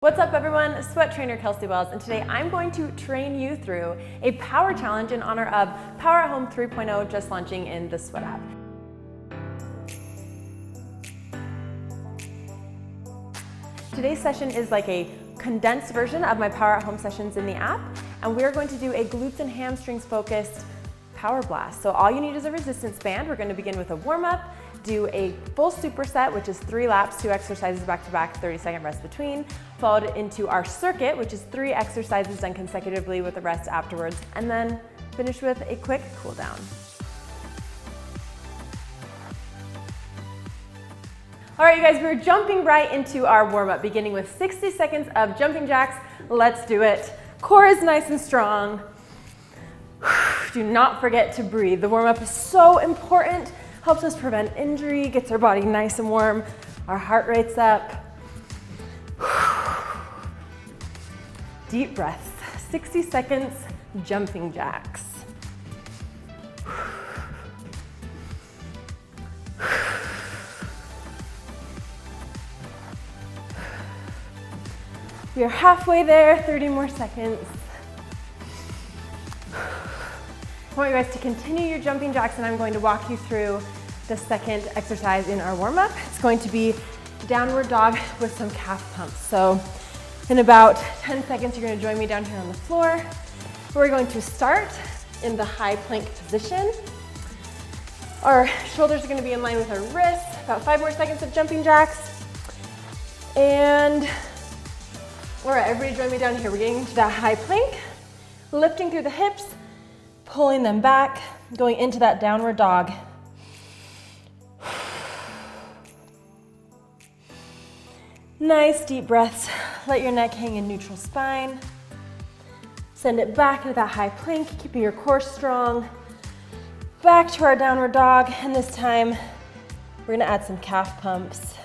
What's up everyone, Sweat Trainer Kelsey Wells, and today I'm going to train you through a power challenge in honor of Power at Home 3.0 just launching in the Sweat app. Today's session is like a condensed version of my Power at Home sessions in the app, and we're going to do a glutes and hamstrings focused power blast. So all you need is a resistance band. We're going to begin with a warm-up, do a full superset, which is 3 laps, 2 exercises back to back, 30-second rest between, followed into our circuit, which is 3 exercises done consecutively with a rest afterwards, and then finish with a quick cool down. All right, you guys, we're jumping right into our warm-up, beginning with 60 seconds of jumping jacks. Let's do it. Core is nice and strong. Do not forget to breathe. The warm-up is so important. Helps us prevent injury, gets our body nice and warm, our heart rate's up. Deep breaths, 60 seconds, jumping jacks. We are halfway there, 30 more seconds. I want you guys to continue your jumping jacks, and I'm going to walk you through the second exercise in our warm-up. It's going to be downward dog with some calf pumps. So in about 10 seconds, you're going to join me down here on the floor. We're going to start in the high plank position. Our shoulders are going to be in line with our wrists. About 5 more seconds of jumping jacks. And all right, everybody join me down here. We're getting into that high plank, lifting through the hips, pulling them back, going into that downward dog. Nice deep breaths. Let your neck hang in neutral spine. Send it back into that high plank, keeping your core strong. Back to our downward dog, and this time we're gonna add some calf pumps.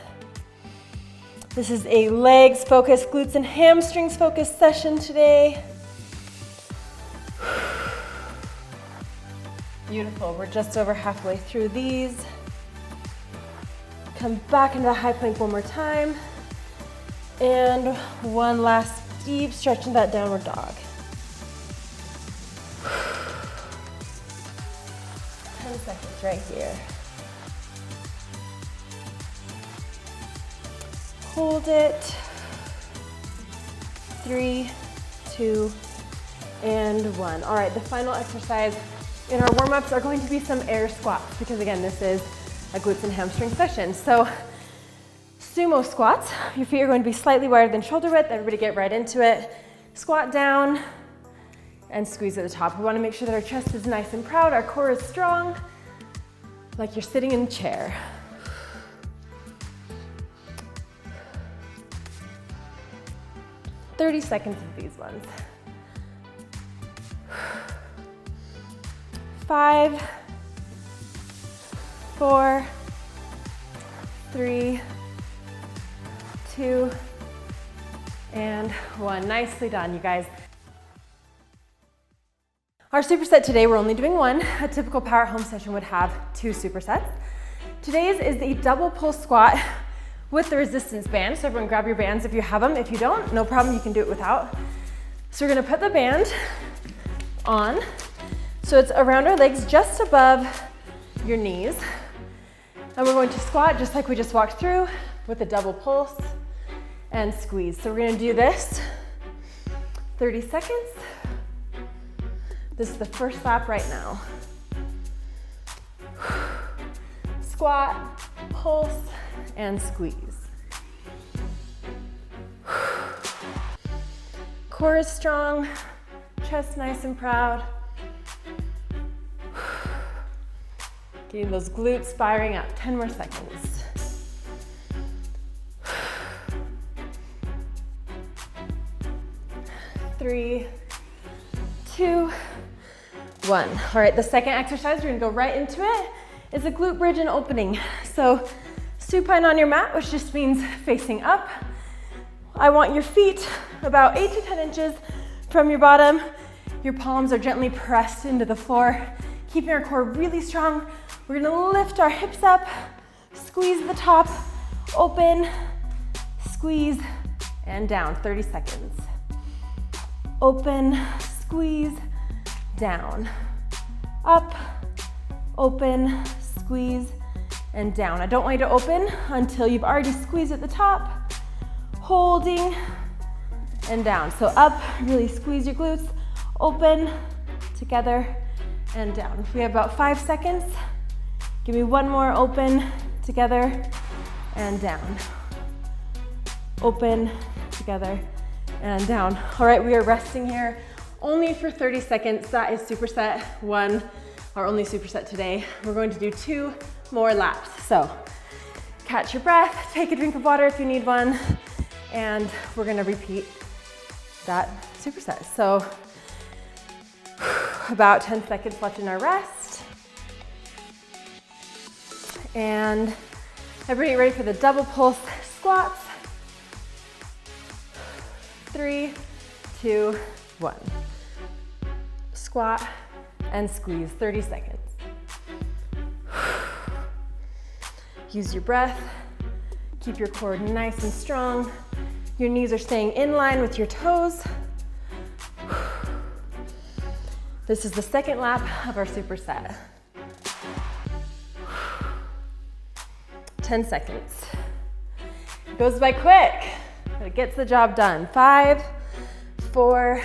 This is a legs focused, glutes and hamstrings focused session today. Beautiful, we're just over halfway through these. Come back into the high plank one more time. And one last deep stretch into that downward dog. 10 seconds right here. Hold it. 3, 2, and 1. All right, the final exercise in our warm-ups are going to be some air squats, because again, this is a glutes and hamstring session. So sumo squats, your feet are going to be slightly wider than shoulder width. Everybody get right into it. Squat down and squeeze at the top. We want to make sure that our chest is nice and proud, our core is strong, like you're sitting in a chair. "30 seconds of these ones. 5, 4, 3, 2, and 1. Nicely done, you guys. Our superset today, we're only doing one. A typical Power at Home session would have 2 supersets. Today's is the double pull squat with the resistance band. So everyone grab your bands if you have them. If you don't, no problem, you can do it without. So we're gonna put the band on. So it's around our legs, just above your knees. And we're going to squat just like we just walked through with a double pulse and squeeze. So we're gonna do this 30 seconds. This is the first lap right now. Squat, pulse, and squeeze. Core is strong, chest nice and proud. Getting those glutes firing up. 10 more seconds. 3, 2, 1. All right, the second exercise, we're gonna go right into it, is a glute bridge and opening. So supine on your mat, which just means facing up. I want your feet about 8 to 10 inches from your bottom. Your palms are gently pressed into the floor, keeping our core really strong. We're gonna lift our hips up, squeeze the top, open, squeeze, and down, 30 seconds. Open, squeeze, down, up, open, squeeze, and down. I don't want you to open until you've already squeezed at the top, holding, and down. So up, really squeeze your glutes, open, together, and down. We have about 5 seconds. Give me one more, open, together, and down. Open, together, and down. All right, we are resting here only for 30 seconds. That is superset 1, our only superset today. We're going to do 2 more laps. So catch your breath, take a drink of water if you need one, and we're gonna repeat that superset. So about 10 seconds left in our rest. And everybody ready for the double pulse squats? 3, 2, 1. Squat and squeeze, 30 seconds. Use your breath. Keep your core nice and strong. Your knees are staying in line with your toes. This is the second lap of our superset. 10 seconds. It goes by quick, but it gets the job done. 5, 4,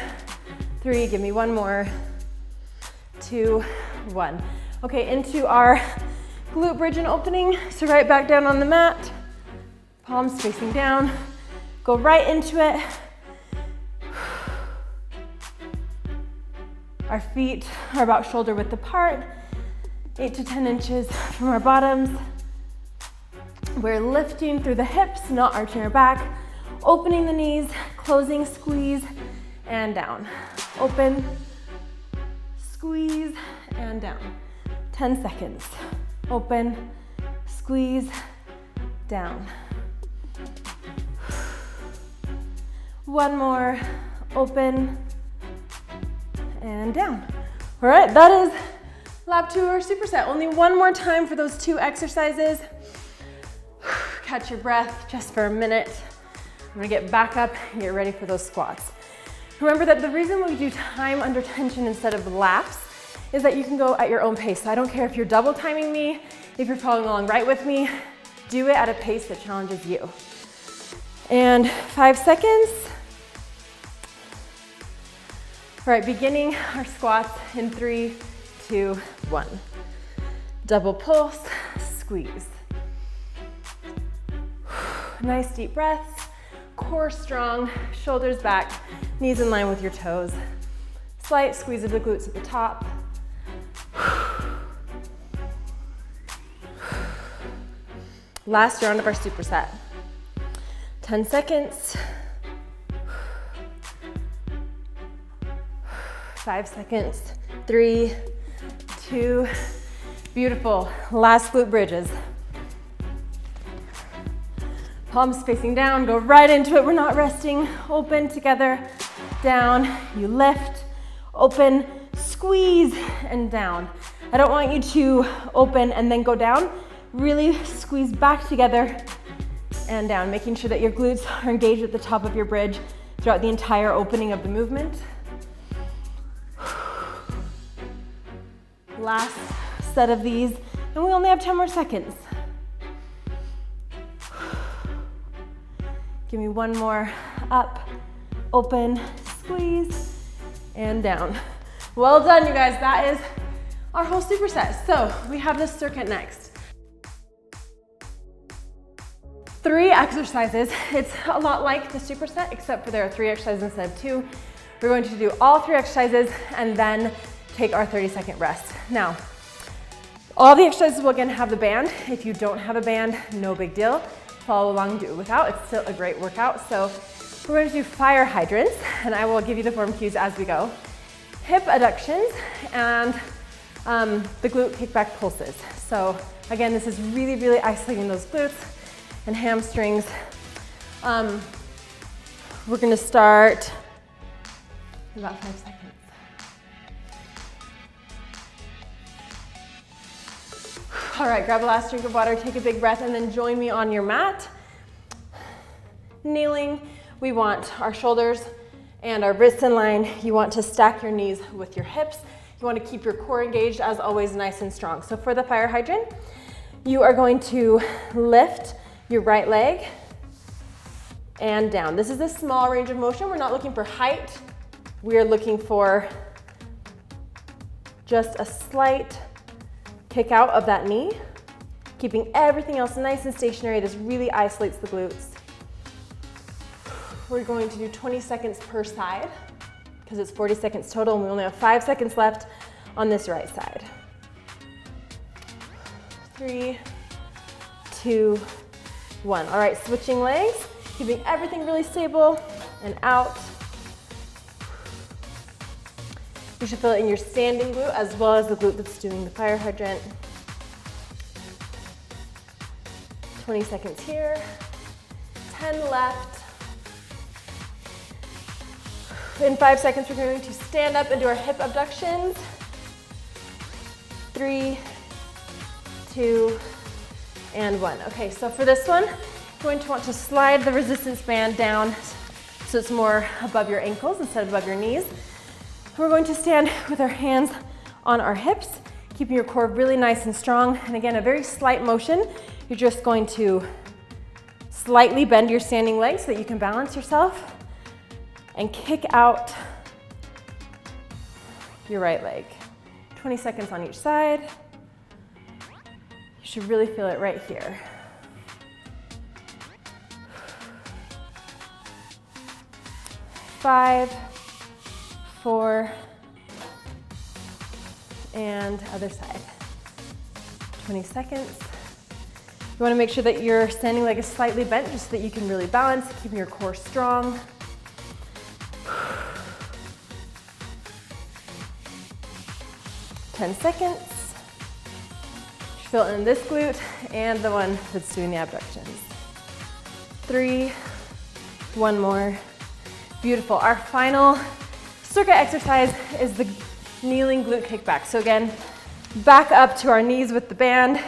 3, give me one more, 2, 1. Okay, into our glute bridge and opening. So right back down on the mat, palms facing down, go right into it. Our feet are about shoulder width apart, 8 to 10 inches from our bottoms. We're lifting through the hips, not arching our back, opening the knees, closing, squeeze, and down. Open, squeeze, and down. 10 seconds. Open, squeeze, down. One more, open, and down. All right, that is lap 2 of our superset. Only one more time for those 2 exercises. Catch your breath just for a minute. I'm gonna get back up and get ready for those squats. Remember that the reason we do time under tension instead of laps is that you can go at your own pace. So I don't care if you're double timing me, if you're following along right with me, do it at a pace that challenges you. And 5 seconds. All right, beginning our squats in 3, 2, 1. Double pulse, squeeze. Nice deep breaths, core strong, shoulders back, knees in line with your toes. Slight squeeze of the glutes at the top. Last round of our superset. 10 seconds. 5 seconds. 3, 2, beautiful. Last glute bridges. Palms facing down, go right into it. We're not resting. Open, together, down. You lift, open, squeeze, and down. I don't want you to open and then go down. Really squeeze back together and down, making sure that your glutes are engaged at the top of your bridge throughout the entire opening of the movement. Last set of these, and we only have 10 more seconds. Give me one more. Up, open, squeeze, and down. Well done, you guys. That is our whole superset. So we have this circuit next. 3 exercises. It's a lot like the superset, except for there are 3 exercises instead of 2. We're going to do all 3 exercises and then take our 30-second rest. Now, all the exercises will again have the band. If you don't have a band, no big deal. Follow along, do it without. It's still a great workout. So we're going to do fire hydrants, and I will give you the form cues as we go. Hip adductions and the glute kickback pulses. So again, this is really, really isolating those glutes and hamstrings. We're going to start in about 5 seconds. All right, grab a last drink of water, take a big breath, and then join me on your mat. Kneeling, We want our shoulders and our wrists in line. You want to stack your knees with your hips. You want to keep your core engaged, as always, nice and strong. So for the fire hydrant, you are going to lift your right leg and down. This is a small range of motion. We're not looking for height. We are looking for just a slight kick out of that knee, keeping everything else nice and stationary. This really isolates the glutes. We're going to do 20 seconds per side because it's 40 seconds total, and we only have 5 seconds left on this right side. 3, 2, 1. All right, switching legs, keeping everything really stable and out. You should feel it in your standing glute as well as the glute that's doing the fire hydrant. 20 seconds here, 10 left. In 5 seconds, we're going to stand up and do our hip abductions. 3, 2, and 1. Okay, so for this one, you're going to want to slide the resistance band down so it's more above your ankles instead of above your knees. We're going to stand with our hands on our hips, keeping your core really nice and strong. And again, a very slight motion. You're just going to slightly bend your standing leg so that you can balance yourself and kick out your right leg. 20 seconds on each side. You should really feel it right here. 5, 4, and other side. 20 seconds. You want to make sure that your standing leg is slightly bent just so that you can really balance, keeping your core strong. 10 seconds. Feel it in this glute and the one that's doing the abductions. 3, 1 more. Beautiful. Our final circuit exercise is the kneeling glute kickback. So again, back up to our knees with the band.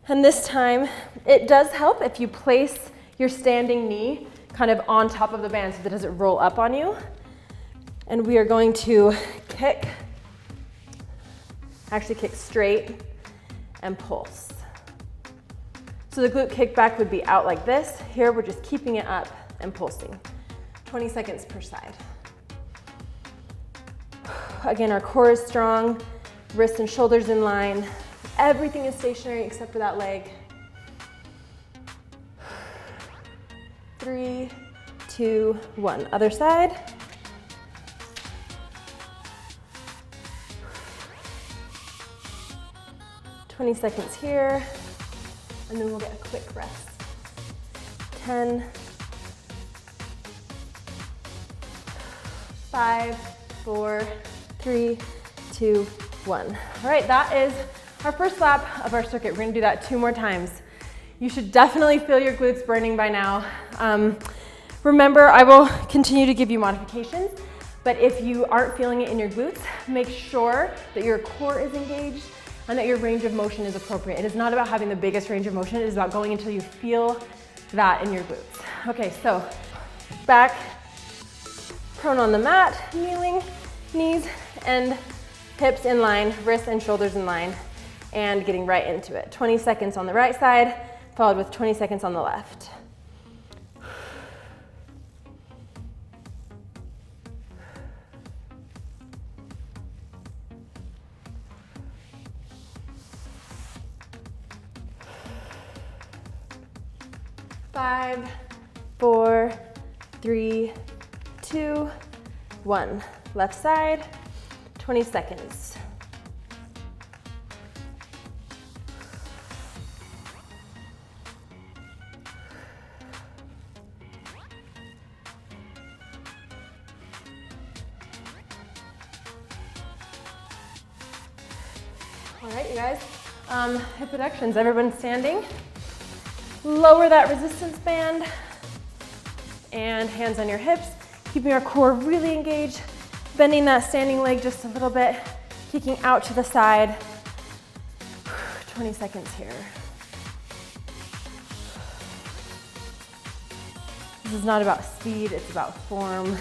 And this time, it does help if you place your standing knee kind of on top of the band so that it doesn't roll up on you. And we are going to kick straight and pulse. So the glute kickback would be out like this. Here, we're just keeping it up and pulsing. 20 seconds per side. Again, our core is strong, wrists and shoulders in line. Everything is stationary except for that leg. 3, 2, 1. Other side. "20 seconds here, and then we'll get a quick rest. 10, 5, 4, 3, 2, 1. All right, that is our first lap of our circuit. We're gonna do that 2 more times. You should definitely feel your glutes burning by now. Remember, I will continue to give you modifications, but if you aren't feeling it in your glutes, make sure that your core is engaged and that your range of motion is appropriate. It is not about having the biggest range of motion, it is about going until you feel that in your glutes. Okay, so back, prone on the mat, kneeling, knees and hips in line, wrists and shoulders in line, and getting right into it. 20 seconds on the right side, followed with 20 seconds on the left. Five, 4, 3, 2, 1. Left side, 20 seconds. All right, you guys, hip abductions, everyone standing. Lower that resistance band and hands on your hips, keeping our core really engaged, bending that standing leg just a little bit, kicking out to the side. 20 seconds here. This This is not about speed, it's about form.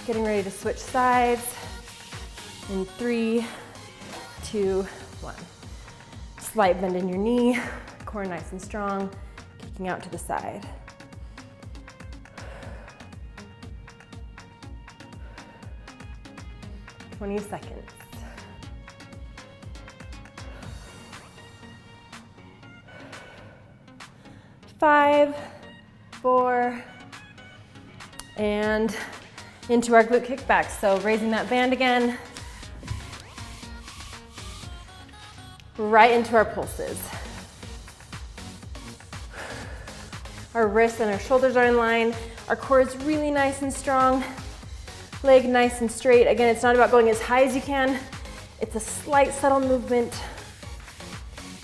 Getting ready to switch sides in 3, 2, 1. Slight bend in your knee, core nice and strong, kicking out to the side. Twenty seconds. 5, 4, and into our glute kickbacks. So raising that band again, right into our pulses. Our wrists and our shoulders are in line. Our core is really nice and strong. Leg nice and straight. Again, it's not about going as high as you can. It's a slight, subtle movement.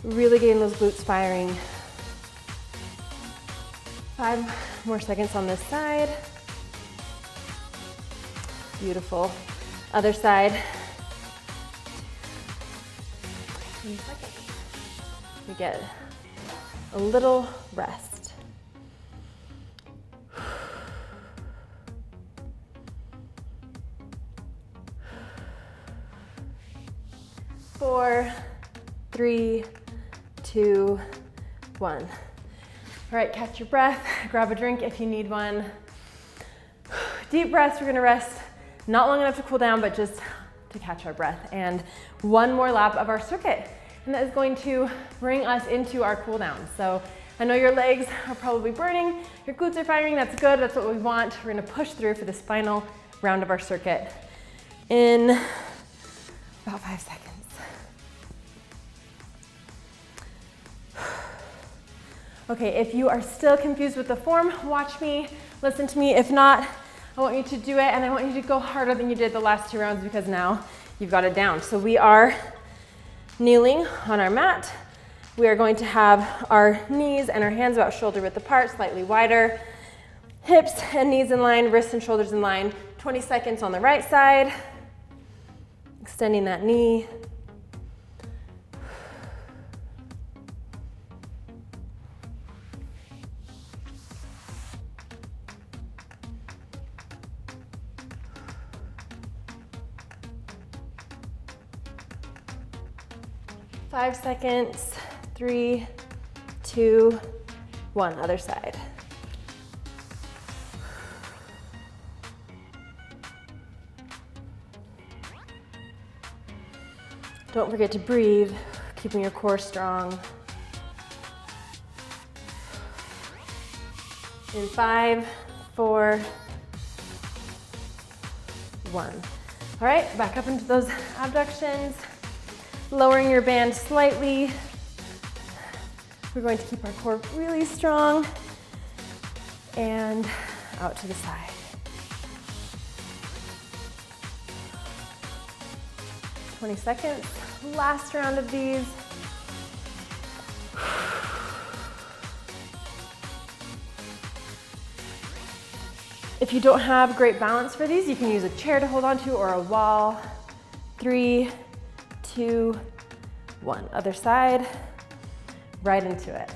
Really getting those glutes firing. 5 more seconds on this side. Beautiful. Other side. 20 seconds. We get a little rest. 4, 3, 2, 1. All right, catch your breath. Grab a drink if you need one. Deep breaths. We're gonna rest not long enough to cool down, but just to catch our breath. And one more lap of our circuit. And that is going to bring us into our cool down. So I know your legs are probably burning, your glutes are firing, that's good, that's what we want. We're gonna push through for this final round of our circuit in about 5 seconds. Okay, if you are still confused with the form, watch me, listen to me. If not, I want you to do it, and I want you to go harder than you did the last 2 rounds because now you've got it down. So we are kneeling on our mat. We are going to have our knees and our hands about shoulder width apart, slightly wider. Hips and knees in line, wrists and shoulders in line. 20 seconds on the right side. Extending that knee. Five seconds, 3, 2, 1, other side. Don't forget to breathe, keeping your core strong. In 5, 4, 1. All right, back up into those abductions. Lowering your band slightly. We're going to keep our core really strong and out to the side. 20 seconds. Last round of these. If you don't have great balance for these, you can use a chair to hold onto or a wall. 3, 2, 1. Other side, right into it.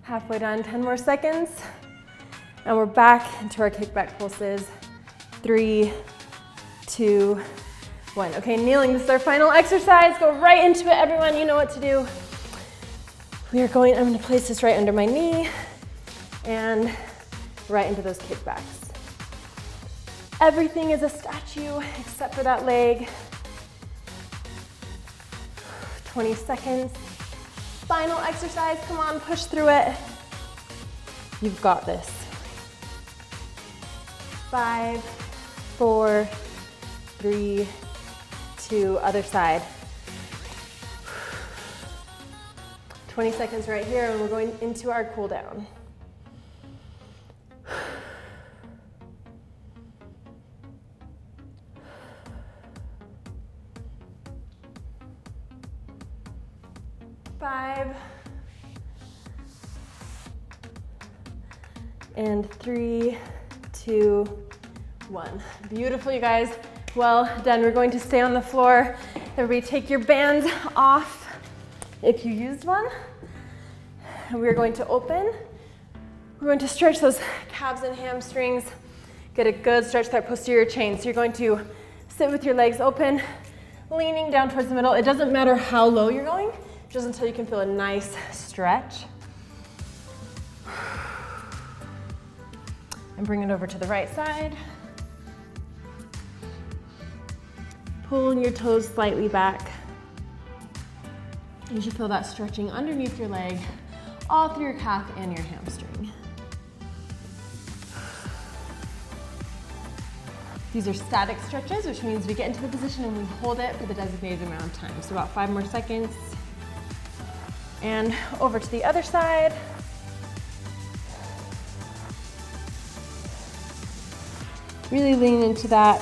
Halfway done, 10 more seconds. And we're back into our kickback pulses. 3, 2, 1. Okay, kneeling, this is our final exercise. Go right into it, everyone, you know what to do. I'm gonna place this right under my knee and right into those kickbacks. Everything is a statue except for that leg. 20 seconds. Final exercise, come on, push through it. You've got this. 5, 4, 3, 2, other side. 20 seconds right here, and we're going into our cool down. And 3, 2, 1. Beautiful, you guys. Well done. We're going to stay on the floor. Everybody take your bands off if you used one. And we're going to open. We're going to stretch those calves and hamstrings. Get a good stretch that posterior chain. So you're going to sit with your legs open, leaning down towards the middle. It doesn't matter how low you're going, just until you can feel a nice stretch. And bring it over to the right side. Pulling your toes slightly back. You should feel that stretching underneath your leg, all through your calf and your hamstring. These are static stretches, which means we get into the position and we hold it for the designated amount of time. So about 5 more seconds. And over to the other side. Really lean into that.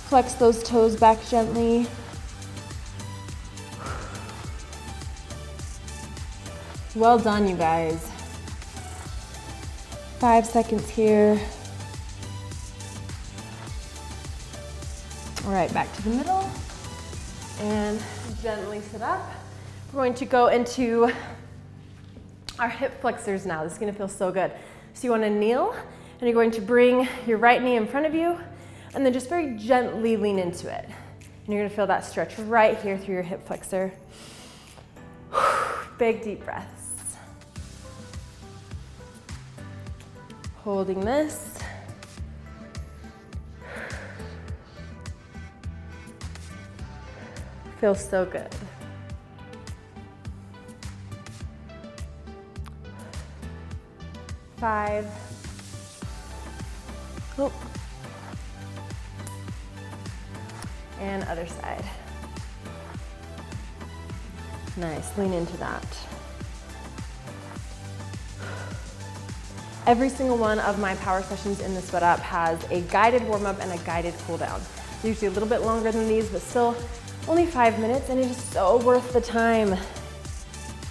Flex those toes back gently. Well done, you guys. 5 seconds here. All right, back to the middle. And gently sit up. We're going to go into our hip flexors now. This is gonna feel so good. So you wanna kneel, and you're going to bring your right knee in front of you, and then just very gently lean into it. And you're gonna feel that stretch right here through your hip flexor. Big deep breaths. Holding this. Feels so good. Five. Oh. And other side. Nice, lean into that. Every single one of my power sessions in the Sweat Up has a guided warm-up and a guided cool down. They're usually a little bit longer than these, but still only 5 minutes, and it is so worth the time.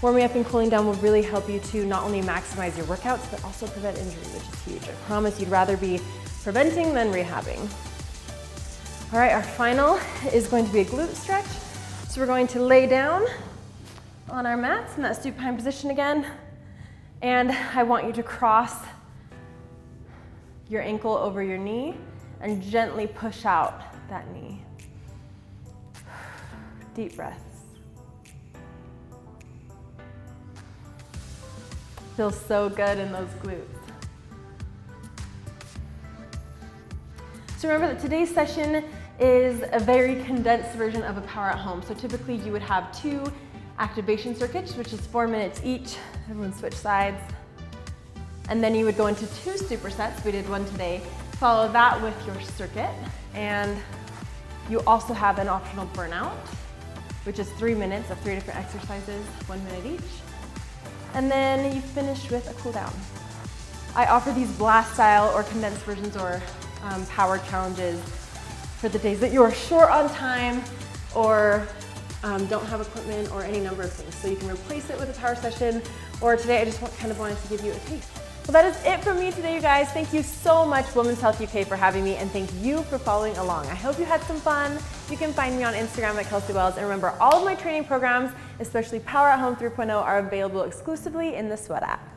Warming up and cooling down will really help you to not only maximize your workouts, but also prevent injury, which is huge. I promise you'd rather be preventing than rehabbing. All right, our final is going to be a glute stretch. So we're going to lay down on our mats in that supine position again. And I want you to cross your ankle over your knee and gently push out that knee. Deep breaths. Feels so good in those glutes. So remember that today's session is a very condensed version of a power at home. So typically you would have 2 activation circuits, which is 4 minutes each. Everyone switch sides. And then you would go into 2 supersets. We did one today. Follow that with your circuit. And you also have an optional burnout, which is 3 minutes of 3 different exercises, 1 minute each. And then you finish with a cool down. I offer these blast style or condensed versions or power challenges for the days that you are short on time or don't have equipment or any number of things. So you can replace it with a power session, or today I just kind of wanted to give you a taste. Well, that is it from me today, you guys. Thank you so much, Women's Health UK, for having me, and thank you for following along. I hope you had some fun. You can find me on Instagram at Kelsey Wells, and remember, all of my training programs, especially Power at Home 3.0, are available exclusively in the Sweat app.